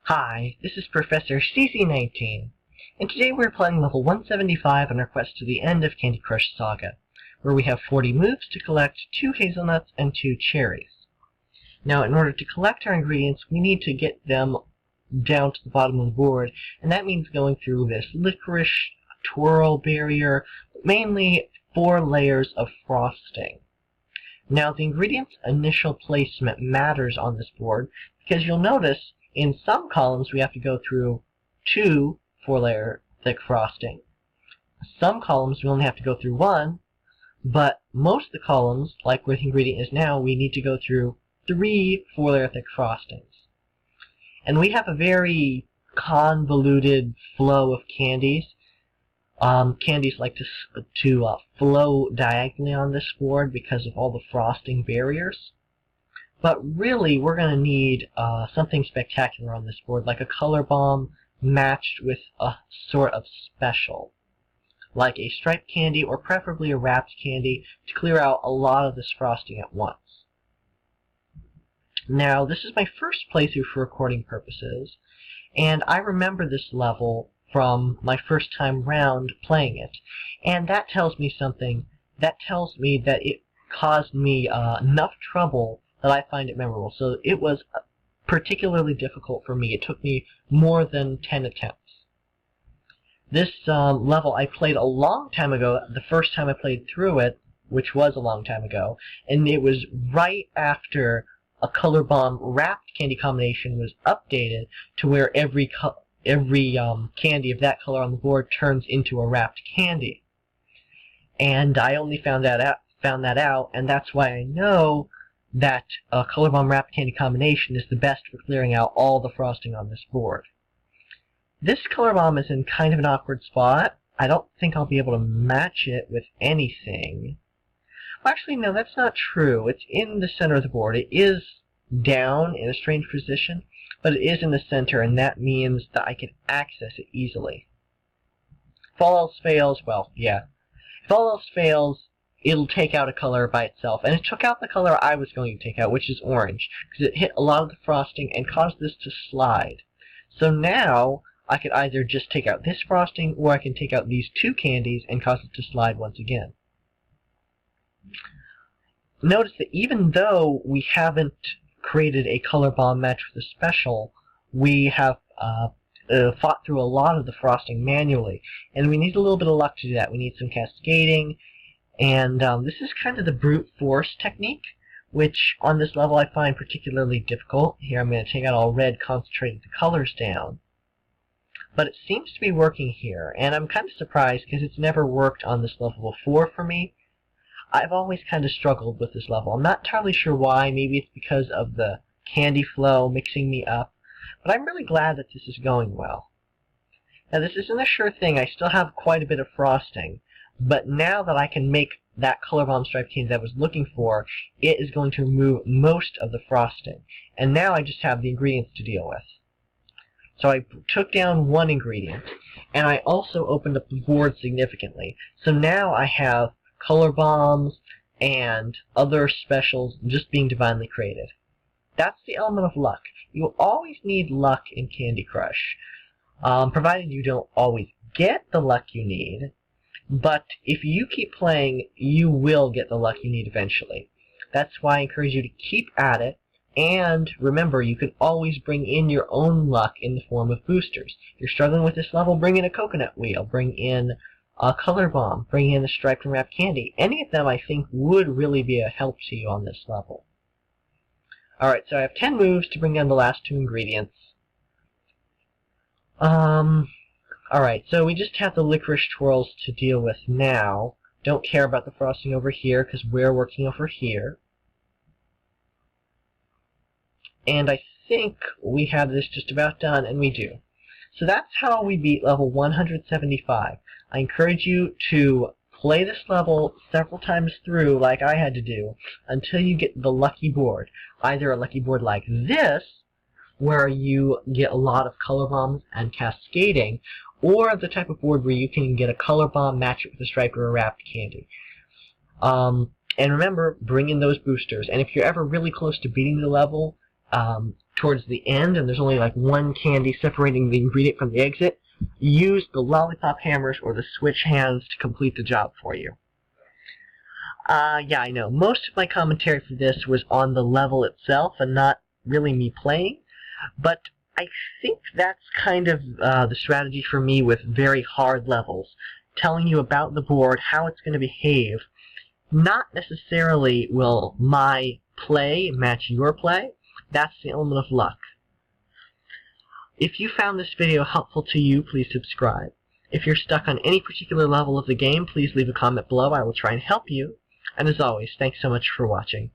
Hi, this is Professor CC19, and today we're playing level 175 on our quest to the end of Candy Crush Saga, where we have 40 moves to collect 2 hazelnuts and 2 cherries. Now, in order to collect our ingredients, we need to get them down to the bottom of the board, and that means going through this licorice twirl barrier, mainly 4 layers of frosting. Now, the ingredients' initial placement matters on this board, because you'll notice in some columns we have to go through 2 4-layer thick frosting. Some columns we only have to go through 1, but most of the columns, like where the ingredient is now, we need to go through 3 4-layer thick frostings. And we have a very convoluted flow of candies. Candies like to flow diagonally on this board because of all the frosting barriers. But really, we're going to need something spectacular on this board, like a color bomb matched with a sort of special, like a striped candy or preferably a wrapped candy to clear out a lot of this frosting at once. Now, this is my first playthrough for recording purposes, and I remember this level from my first time round playing it, and that tells me something. That tells me that it caused me enough trouble that I find it memorable. So it was particularly difficult for me. It took me more than 10 attempts. This level I played a long time ago, the first time I played through it, which was a long time ago, and it was right after a color bomb wrapped candy combination was updated to where every candy of that color on the board turns into a wrapped candy. And I only found that out, and that's why I know that a color bomb wrapped candy combination is the best for clearing out all the frosting on this board. This color bomb is in kind of an awkward spot. I don't think I'll be able to match it with anything. Well, actually, no, that's not true. It's in the center of the board. It is down in a strange position, but it is in the center, and that means that I can access it easily. If all else fails, well, yeah. If all else fails, it'll take out a color by itself. And it took out the color I was going to take out, which is orange, because it hit a lot of the frosting and caused this to slide. So now, I could either just take out this frosting, or I can take out these 2 candies and cause it to slide once again. Notice that even though we haven't created a color bomb match with a special, we have fought through a lot of the frosting manually, and we need a little bit of luck to do that. We need some cascading, and this is kind of the brute force technique, which on this level I find particularly difficult. Here I'm going to take out all red, concentrating the colors down. But it seems to be working here, and I'm kind of surprised because it's never worked on this level before for me. I've always kind of struggled with this level. I'm not entirely sure why. Maybe it's because of the candy flow mixing me up, but I'm really glad that this is going well. Now, this isn't a sure thing. I still have quite a bit of frosting, but now that I can make that color bomb striped candy that I was looking for, it is going to remove most of the frosting. And now I just have the ingredients to deal with. So I took down 1 ingredient, and I also opened up the board significantly. So now I have color bombs and other specials just being divinely created. That's the element of luck. You always need luck in Candy Crush, provided you don't always get the luck you need. But if you keep playing, you will get the luck you need eventually. That's why I encourage you to keep at it, and remember, you can always bring in your own luck in the form of boosters. If you're struggling with this level, bring in a coconut wheel, bring in a color bomb, bring in a striped and wrapped candy. Any of them I think would really be a help to you on this level. Alright, so I have 10 moves to bring down the last 2 ingredients. Alright, so we just have the licorice twirls to deal with now. Don't care about the frosting over here, because we're working over here. And I think we have this just about done, and we do. So that's how we beat level 175. I encourage you to play this level several times through, like I had to do, until you get the lucky board. Either a lucky board like this, where you get a lot of color bombs and cascading, or the type of board where you can get a color bomb, match it with a striped or a wrapped candy. And remember, bring in those boosters. And if you're ever really close to beating the level, towards the end and there's only like one candy separating the ingredient from the exit, use the lollipop hammers or the switch hands to complete the job for you. Yeah, I know. Most of my commentary for this was on the level itself and not really me playing, but I think that's kind of the strategy for me with very hard levels, telling you about the board, how it's going to behave. Not necessarily will my play match your play. That's the element of luck. If you found this video helpful to you, please subscribe. If you're stuck on any particular level of the game, please leave a comment below. I will try and help you. And as always, thanks so much for watching.